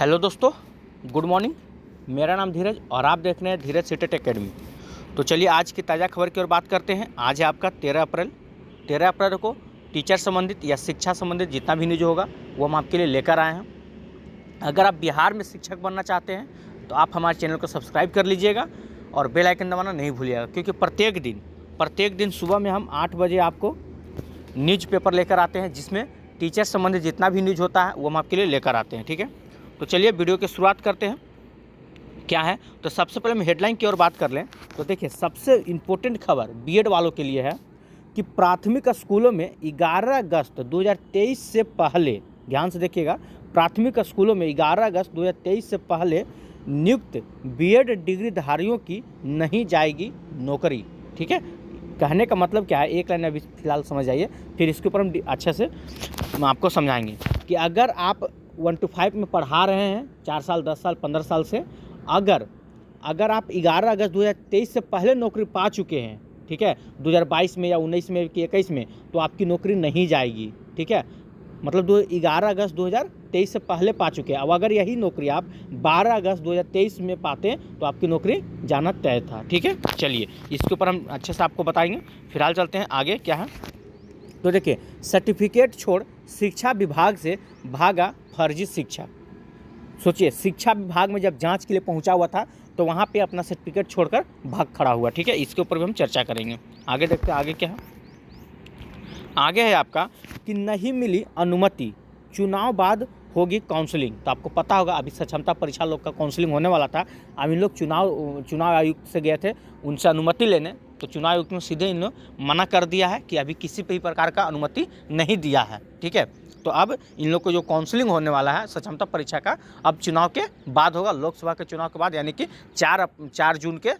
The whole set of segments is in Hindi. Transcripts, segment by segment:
हेलो दोस्तों, गुड मॉर्निंग। मेरा नाम धीरज और आप देख रहे हैं धीरज सीटेट एकेडमी। तो चलिए आज की ताज़ा खबर की ओर बात करते हैं। आज है आपका 13 अप्रैल। 13 अप्रैल को टीचर संबंधित या शिक्षा संबंधित जितना भी न्यूज होगा वो हम आपके लिए लेकर आए हैं। अगर आप बिहार में शिक्षक बनना चाहते हैं तो आप हमारे चैनल को सब्सक्राइब कर लीजिएगा और बेल आइकन दबाना नहीं भूलिएगा, क्योंकि प्रत्येक दिन सुबह में हम 8 बजे आपको न्यूज़ पेपर लेकर आते हैं, जिसमें टीचर संबंधित जितना भी न्यूज़ होता है वो हम आपके लिए लेकर आते हैं। ठीक है, तो चलिए वीडियो की शुरुआत करते हैं। क्या है तो सबसे पहले हम हेडलाइन की ओर बात कर लें तो देखिए, सबसे इम्पोर्टेंट खबर बीएड वालों के लिए है कि प्राथमिक स्कूलों में 11 अगस्त 2023 से पहले, ध्यान से देखिएगा, प्राथमिक स्कूलों में 11 अगस्त 2023 से पहले नियुक्त बीएड डिग्रीधारियों की नहीं जाएगी नौकरी। ठीक है, कहने का मतलब क्या है, एक लाइन अभी फिलहाल समझ आइए, फिर इसके ऊपर हम अच्छे से हम आपको समझाएंगे कि अगर आप 1 to 5 में पढ़ा रहे हैं 4 साल 10 साल 15 साल से, अगर आप 11 अगस्त 2023 से पहले नौकरी पा चुके हैं, ठीक है, 2022 में या 19 में कि 21 में, तो आपकी नौकरी नहीं जाएगी। ठीक है, मतलब 11 अगस्त 2023 से पहले पा चुके हैं। अब अगर यही नौकरी आप 12 अगस्त 2023 में पाते हैं तो आपकी नौकरी जाना तय था। ठीक है, चलिए इसके ऊपर हम अच्छे से आपको बताएंगे। फिलहाल चलते हैं आगे। क्या है तो देखिए, सर्टिफिकेट छोड़ शिक्षा विभाग से भागा फर्जी शिक्षक। सोचिए, शिक्षा विभाग में जब जांच के लिए पहुंचा हुआ था तो वहां पे अपना सर्टिफिकेट छोड़कर भाग खड़ा हुआ। ठीक है, इसके ऊपर भी हम चर्चा करेंगे। आगे देखते हैं आगे क्या है। आगे है आपका कि नहीं मिली अनुमति, चुनाव बाद होगी काउंसलिंग। तो आपको पता होगा अभी सक्षमता परीक्षा लोग का काउंसलिंग होने वाला था। अब इन लोग चुनाव आयुक्त से गए थे उनसे अनुमति लेने, तो चुनाव आयुक्त ने सीधे इन लोग मना कर दिया है कि अभी किसी भी प्रकार का अनुमति नहीं दिया है। ठीक है, तो अब इन लोग को जो काउंसलिंग होने वाला है सक्षमता परीक्षा का, अब चुनाव के बाद होगा, लोकसभा के चुनाव के बाद, यानी कि 4 जून के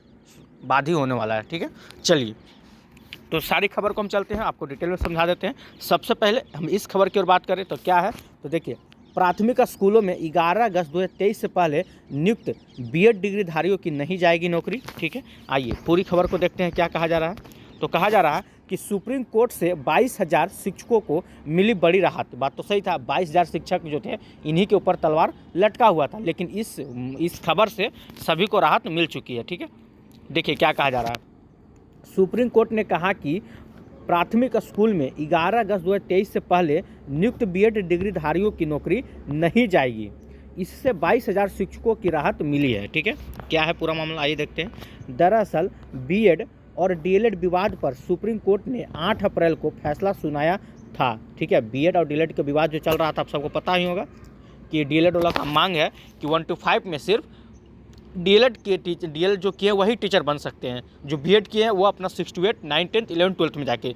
बाद ही होने वाला है। ठीक है, चलिए तो सारी खबर को हम चलते हैं, आपको डिटेल में समझा देते हैं। सबसे पहले हम इस खबर की ओर बात करें तो क्या है तो देखिए, प्राथमिक स्कूलों में 11 अगस्त 2023 से पहले नियुक्त बीएड डिग्रीधारियों की नहीं जाएगी नौकरी। ठीक है, आइए पूरी खबर को देखते हैं क्या कहा जा रहा है। तो कहा जा रहा है कि सुप्रीम कोर्ट से 22,000 शिक्षकों को मिली बड़ी राहत। बात तो सही था, 22,000 शिक्षक जो थे इन्हीं के ऊपर तलवार लटका हुआ था, लेकिन इस खबर से सभी को राहत मिल चुकी है। ठीक है, देखिए क्या कहा जा रहा है। सुप्रीम कोर्ट ने कहा कि प्राथमिक स्कूल में 11 अगस्त 2023 से पहले नियुक्त बीएड डिग्रीधारियों की नौकरी नहीं जाएगी। इससे 22,000 शिक्षकों की राहत मिली है। ठीक है, क्या है पूरा मामला, आइए देखते हैं। दरअसल बीएड और डीएलएड विवाद पर सुप्रीम कोर्ट ने 8 अप्रैल को फैसला सुनाया था। ठीक है, बीएड और डीएलएड का विवाद जो चल रहा था, आप सबको पता ही होगा कि डीएलएड वाला का मांग है कि 1 to 5 में सिर्फ डीएलएड जो किए वही टीचर बन सकते हैं, जो बीएड किए हैं वो अपना 6 to 8 9 10 11 12 में जाके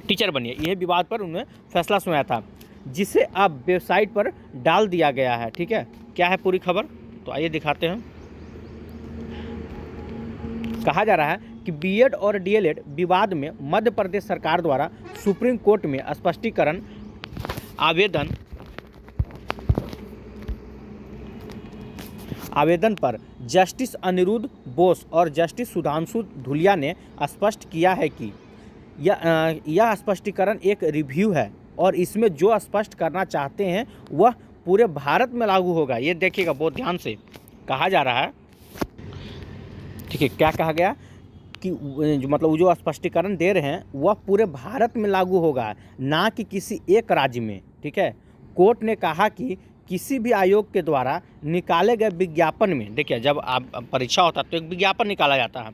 टीचर बनिए। यह विवाद पर उन्होंने फैसला सुनाया था, जिसे अब वेबसाइट पर डाल दिया गया है। ठीक है, क्या है पूरी खबर तो आइए दिखाते हैं। कहा जा रहा है कि बीएड और डीएलएड विवाद में मध्य प्रदेश सरकार द्वारा सुप्रीम कोर्ट में स्पष्टीकरण आवेदन पर जस्टिस अनिरुद्ध बोस और जस्टिस सुधांशु धुलिया ने स्पष्ट किया है कि यह स्पष्टीकरण एक रिव्यू है और इसमें जो स्पष्ट करना चाहते हैं वह पूरे भारत में लागू होगा। ये देखिएगा बहुत ध्यान से, कहा जा रहा है, ठीक है, क्या कहा गया कि मतलब जो स्पष्टीकरण दे रहे हैं वह पूरे भारत में लागू होगा, ना कि किसी एक राज्य में। ठीक है, कोर्ट ने कहा कि किसी भी आयोग के द्वारा निकाले गए विज्ञापन में, देखिए जब आप परीक्षा होता है तो एक विज्ञापन निकाला जाता है।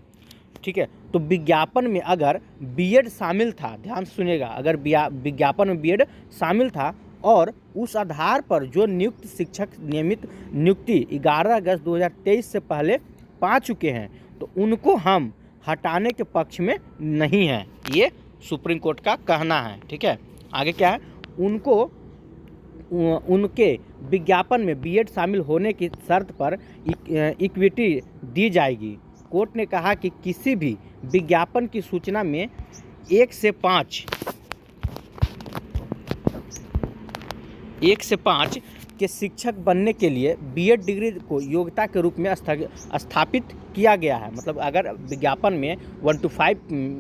ठीक है, तो विज्ञापन में अगर बीएड शामिल था, ध्यान से सुनिएगा, अगर विज्ञापन में बीएड शामिल था और उस आधार पर जो नियुक्त शिक्षक नियमित नियुक्ति 11 अगस्त 2023 से पहले पा चुके हैं तो उनको हम हटाने के पक्ष में नहीं हैं, ये सुप्रीम कोर्ट का कहना है। ठीक है, आगे क्या है, उनके विज्ञापन में बीएड शामिल होने की शर्त पर इक्विटी दी जाएगी। कोर्ट ने कहा कि किसी भी विज्ञापन की सूचना में 1 से 5 के शिक्षक बनने के लिए बीएड डिग्री को योग्यता के रूप में स्थापित किया गया है। मतलब अगर विज्ञापन में 1 to 5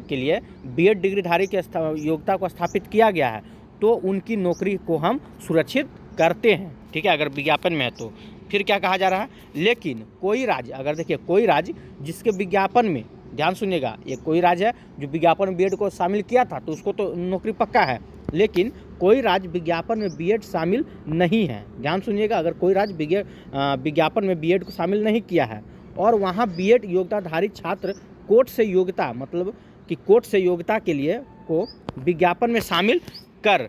के लिए बीएड डिग्रीधारी की योग्यता को स्थापित किया गया है तो उनकी नौकरी को हम सुरक्षित करते हैं। ठीक है, अगर विज्ञापन में है तो फिर क्या कहा जा रहा है, लेकिन कोई राज्य, अगर देखिए कोई राज्य जिसके विज्ञापन में, ध्यान सुनिएगा, ये कोई राज्य है जो विज्ञापन में बीएड को शामिल किया था तो उसको तो नौकरी पक्का है, लेकिन कोई राज्य विज्ञापन में बीएड शामिल नहीं है, ध्यान सुनिएगा, अगर कोई राज्य विज्ञापन में बीएड को शामिल नहीं किया है और वहाँ बीएड योग्यताधारी छात्र कोर्ट से योग्यता, मतलब कि कोर्ट से योग्यता के लिए को विज्ञापन में शामिल कर,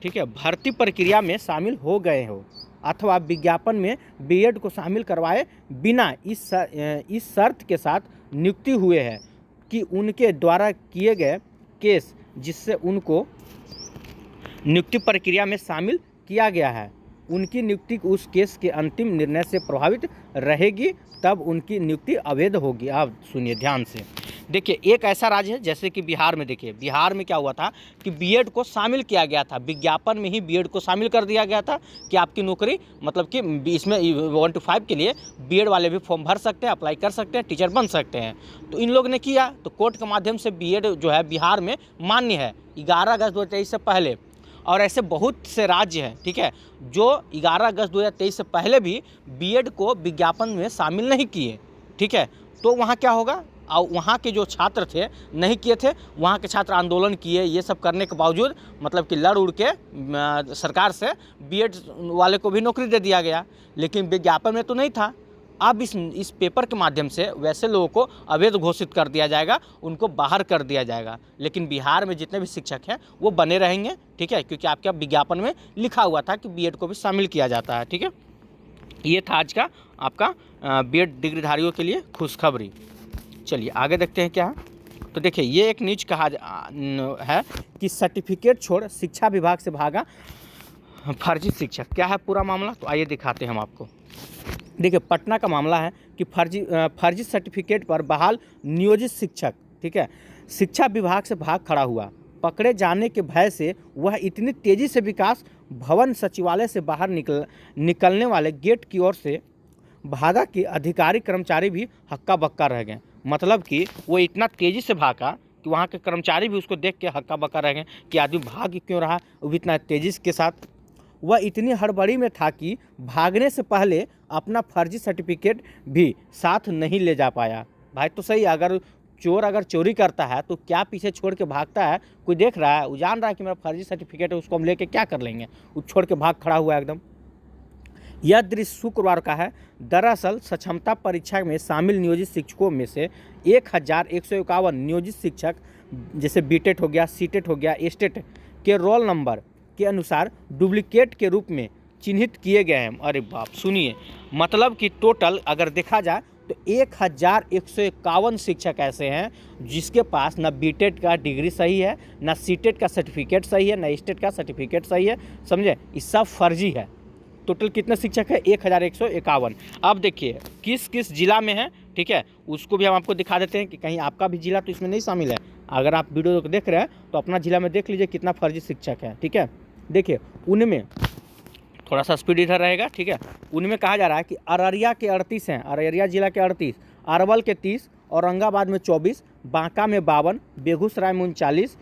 ठीक है, भर्ती प्रक्रिया में शामिल हो गए हो अथवा विज्ञापन में बीएड को शामिल करवाए बिना इस शर्त के साथ नियुक्ति हुए हैं कि उनके द्वारा किए गए केस जिससे उनको नियुक्ति प्रक्रिया में शामिल किया गया है, उनकी नियुक्ति उस केस के अंतिम निर्णय से प्रभावित रहेगी, तब उनकी नियुक्ति अवैध होगी। आप सुनिए ध्यान से, देखिए एक ऐसा राज्य है जैसे कि बिहार में, देखिए बिहार में क्या हुआ था कि बीएड को शामिल किया गया था, विज्ञापन में ही बीएड को शामिल कर दिया गया था कि आपकी नौकरी, मतलब कि इसमें 1 to 5 के लिए बीएड वाले भी फॉर्म भर सकते हैं, अप्लाई कर सकते हैं, टीचर बन सकते हैं। तो इन लोग ने किया, तो कोर्ट के माध्यम से बीएड जो है बिहार में मान्य है 11 अगस्त 2023 से पहले, और ऐसे बहुत से राज्य हैं, ठीक है, जो 11 अगस्त 2023 से पहले भी बीएड को विज्ञापन में शामिल नहीं किए, ठीक है। तो वहाँ क्या होगा, और वहाँ के जो छात्र थे नहीं किए थे, वहाँ के छात्र आंदोलन किए, ये सब करने के बावजूद मतलब कि लड़ उड़ के सरकार से बीएड वाले को भी नौकरी दे दिया गया, लेकिन विज्ञापन में तो नहीं था। अब इस पेपर के माध्यम से वैसे लोगों को अवैध घोषित कर दिया जाएगा, उनको बाहर कर दिया जाएगा, लेकिन बिहार में जितने भी शिक्षक हैं वो बने रहेंगे, ठीक है, क्योंकि आपके विज्ञापन में लिखा हुआ था कि बीएड को भी शामिल किया जाता है, ठीक है। ये था आज का आपका बीएड डिग्रीधारियों के लिए खुशखबरी। चलिए आगे देखते हैं क्या है। तो देखिए ये एक न्यूज कहा है कि सर्टिफिकेट छोड़ शिक्षा विभाग से भागा फर्जी शिक्षक। क्या है पूरा मामला, तो आइए दिखाते हैं हम आपको। देखिए पटना का मामला है कि फर्जी सर्टिफिकेट पर बहाल नियोजित शिक्षक, ठीक है, शिक्षा विभाग से भाग खड़ा हुआ। पकड़े जाने के भय से वह इतनी तेज़ी से विकास भवन सचिवालय से बाहर निकलने वाले गेट की ओर से भागा कि अधिकारी कर्मचारी भी हक्का बक्का रह गए। मतलब कि वो इतना तेज़ी से भागा कि वहाँ के कर्मचारी भी उसको देख के हक्का बक्का रह गए कि आदमी भाग क्यों रहा, वो भी इतना तेज़ी के साथ। वह इतनी हड़बड़ी में था कि भागने से पहले अपना फर्जी सर्टिफिकेट भी साथ नहीं ले जा पाया। भाई तो सही, अगर चोर अगर चोरी करता है तो क्या पीछे छोड़ के भागता है, कोई देख रहा है, वो जान रहा है कि मेरा फर्जी सर्टिफिकेट है, उसको हम लेके क्या कर लेंगे, वो छोड़ के भाग खड़ा हुआ एकदम। यह दृश्य शुक्रवार का है। दरअसल सक्षमता परीक्षा में शामिल नियोजित शिक्षकों में से 1151 नियोजित शिक्षक, जैसे बीटेट हो गया, सीटेट हो गया, एस्टेट के रोल नंबर के अनुसार डुप्लीकेट के रूप में चिन्हित किए गए हैं। अरे बाप, सुनिए, मतलब कि टोटल अगर देखा जाए तो 1151 शिक्षक ऐसे हैं जिसके पास ना बीटेट का डिग्री सही है, ना सीटेट का सर्टिफिकेट सही है, ना एस्टेट का सर्टिफिकेट सही है, समझे, ये सब फर्जी है। टोटल कितने शिक्षक है, 1151। अब देखिए किस किस जिला में है, ठीक है, उसको भी हम आपको दिखा देते हैं कि कहीं आपका भी जिला तो इसमें नहीं शामिल है। अगर आप वीडियो को देख रहे हैं तो अपना जिला में देख लीजिए कितना फर्जी शिक्षक है, ठीक है। देखिए उनमें थोड़ा सा स्पीड इधर रहेगा, ठीक है। उनमें कहा जा रहा है कि अररिया के 38 हैं, अररिया जिला के 38, अरवल के 30, औरंगाबाद में 24, बांका में 52, बेगूसराय में 39,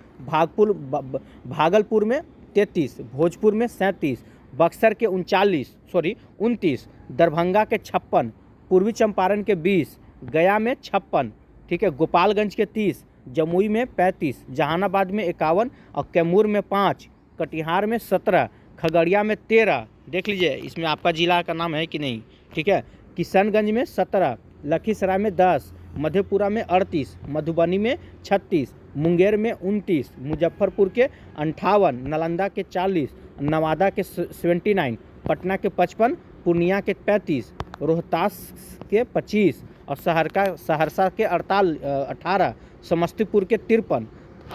भागलपुर में 33, भोजपुर में 37, बक्सर के 29, दरभंगा के 56, पूर्वी चंपारण के 20, गया में 56, ठीक है, गोपालगंज के 30, जमुई में 35, जहानाबाद में 51 और कैमूर में 5, कटिहार में 17, खगड़िया में 13, देख लीजिए इसमें आपका जिला का नाम है कि नहीं, ठीक है, किशनगंज में 17, लखीसराय में 10, मधेपुरा में 38, मधुबनी में 36, मुंगेर में 29, मुजफ्फरपुर के 58, नालंदा के 40, नवादा के 79, पटना के 55, पूर्णिया के 35, रोहतास के 25 और सहरसा के 18, समस्तीपुर के 53,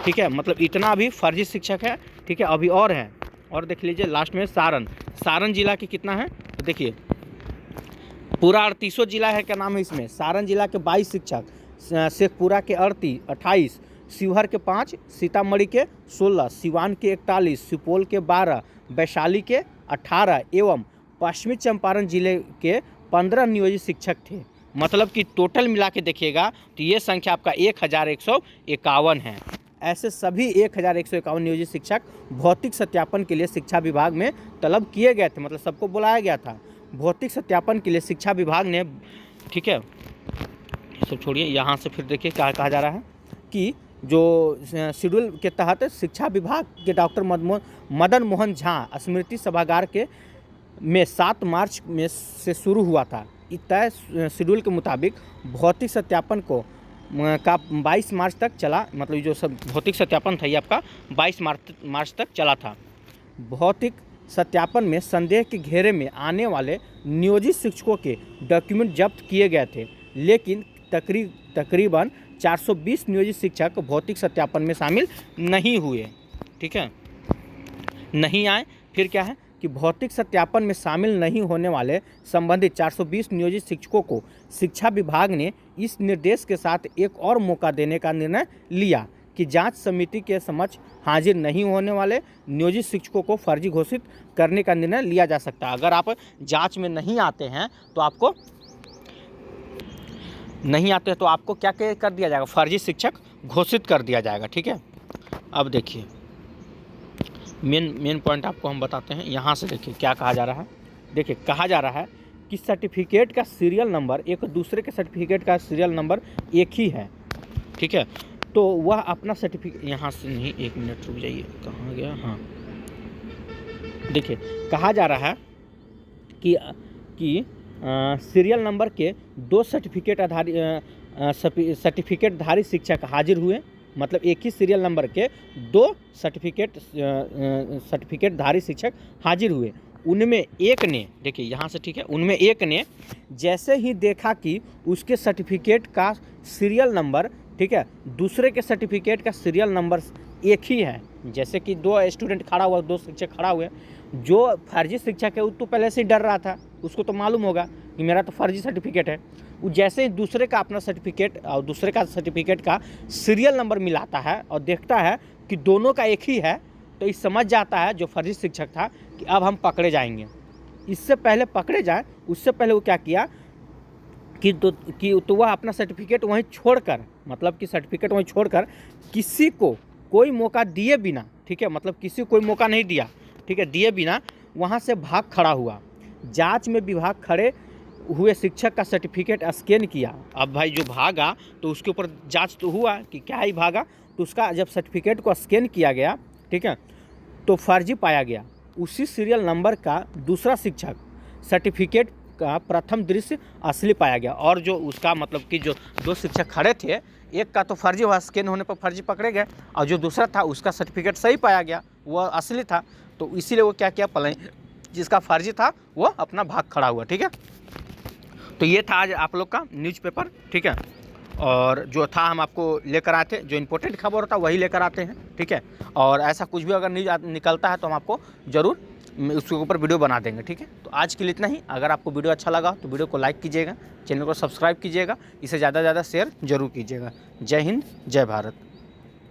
ठीक है। मतलब इतना भी फर्जी शिक्षक है, ठीक है। अभी और हैं, और देख लीजिए लास्ट में सारण जिला के कितना है, तो देखिए पूरा 38 जिला है, क्या नाम है इसमें, सारण जिला के 22 शिक्षक, शेखपुरा के 28, शिवहर के 5, सीतामढ़ी के 16, सिवान के 41, सुपौल के 12, वैशाली के 18 एवं पश्चिमी चंपारण जिले के 15 नियोजित शिक्षक थे। मतलब कि टोटल मिला के देखिएगा तो ये संख्या आपका 1151 है। ऐसे सभी 1151 नियोजित शिक्षक भौतिक सत्यापन के लिए शिक्षा विभाग में तलब किए गए थे, मतलब सबको बुलाया गया था। भौतिक सत्यापन के लिए शिक्षा विभाग ने, ठीक है, सब छोड़िए, यहाँ से फिर देखिए क्या कहा जा रहा है कि जो शेड्यूल के तहत शिक्षा विभाग के डॉक्टर मदन मोहन झा स्मृति सभागार के में 7 मार्च में से शुरू हुआ था। तय शेड्यूल के मुताबिक भौतिक सत्यापन को का 22 मार्च तक चला, मतलब जो सब भौतिक सत्यापन था ये आपका 22 मार्च तक चला था। भौतिक सत्यापन में संदेह के घेरे में आने वाले नियोजित शिक्षकों के डॉक्यूमेंट जब्त किए गए थे, लेकिन तकरीबन 420 नियोजित शिक्षक भौतिक सत्यापन में शामिल नहीं हुए, ठीक है, नहीं आए। फिर क्या है कि भौतिक सत्यापन में शामिल नहीं होने वाले संबंधित 420 नियोजित शिक्षकों को शिक्षा विभाग ने इस निर्देश के साथ एक और मौका देने का निर्णय लिया कि जांच समिति के समक्ष हाजिर नहीं होने वाले नियोजित शिक्षकों को फर्जी घोषित करने का निर्णय लिया जा सकता है। अगर आप जांच में नहीं आते हैं तो आपको क्या कर दिया जाएगा, फर्जी शिक्षक घोषित कर दिया जाएगा, ठीक है। अब देखिए मेन पॉइंट आपको हम बताते हैं, यहाँ से देखिए क्या कहा जा रहा है। देखिए कहा जा रहा है कि सर्टिफिकेट का सीरियल नंबर एक दूसरे के सर्टिफिकेट का सीरियल नंबर एक ही है, ठीक है। तो वह अपना सर्टिफिकेट, यहाँ से नहीं, 1 मिनट रुक जाइए, कहाँ गया, हाँ देखिए कहा जा रहा है कि सीरियल नंबर के 2 सर्टिफिकेटधारी शिक्षक हाजिर हुए, मतलब एक ही सीरियल नंबर के 2 सर्टिफिकेटधारी शिक्षक हाजिर हुए। उनमें एक ने, देखिए यहाँ से, ठीक है, उनमें एक ने जैसे ही देखा कि उसके सर्टिफिकेट का सीरियल नंबर, ठीक है, दूसरे के सर्टिफिकेट का सीरियल नंबर एक ही है, जैसे कि 2 स्टूडेंट खड़ा हुआ, 2 शिक्षक खड़ा हुए, जो फर्जी शिक्षक है वो तो पहले से ही डर रहा था, उसको तो मालूम होगा कि मेरा तो फर्जी सर्टिफिकेट है। वो जैसे ही दूसरे का अपना सर्टिफिकेट और दूसरे का सर्टिफिकेट का सीरियल नंबर मिलाता है और देखता है कि दोनों का एक ही है, तो ये समझ जाता है जो फर्जी शिक्षक था कि अब हम पकड़े जाएंगे। इससे पहले पकड़े जाए उससे पहले वो क्या किया कि वह अपना सर्टिफिकेट वहीं छोड़कर, मतलब कि सर्टिफिकेट वहीं छोड़कर किसी को कोई मौका दिए बिना, ठीक है, मतलब किसी को कोई मौका नहीं दिया, ठीक है, दिए बिना वहाँ से भाग खड़ा हुआ। जांच में विभाग खड़े हुए शिक्षक का सर्टिफिकेट स्कैन किया। अब भाई जो भागा तो उसके ऊपर जांच तो हुआ कि क्या ही भागा, तो उसका जब सर्टिफिकेट को स्कैन किया गया, ठीक है, तो फर्जी पाया गया। उसी सीरियल नंबर का दूसरा शिक्षक सर्टिफिकेट का प्रथम दृश्य असली पाया गया, और जो उसका मतलब कि जो 2 शिक्षक खड़े थे, एक का तो फर्जी हुआ, स्कैन होने पर फर्जी पकड़े गए, और जो दूसरा था उसका सर्टिफिकेट सही पाया गया, वह असली था। तो इसीलिए वो क्या किया, जिसका फर्जी था वो अपना भाग खड़ा हुआ, ठीक है। तो ये था आज आप लोग का न्यूज़पेपर, ठीक है, और जो था हम आपको लेकर आए थे, जो इम्पोर्टेंट खबर होता है वही लेकर आते हैं, ठीक है। और ऐसा कुछ भी अगर न्यूज़ निकलता है तो हम आपको ज़रूर उसके ऊपर वीडियो बना देंगे, ठीक है। तो आज के लिए इतना ही। अगर आपको वीडियो अच्छा लगा तो वीडियो को लाइक कीजिएगा, चैनल को सब्सक्राइब कीजिएगा, इसे ज़्यादा से ज़्यादा शेयर जरूर कीजिएगा। जय हिंद, जय भारत।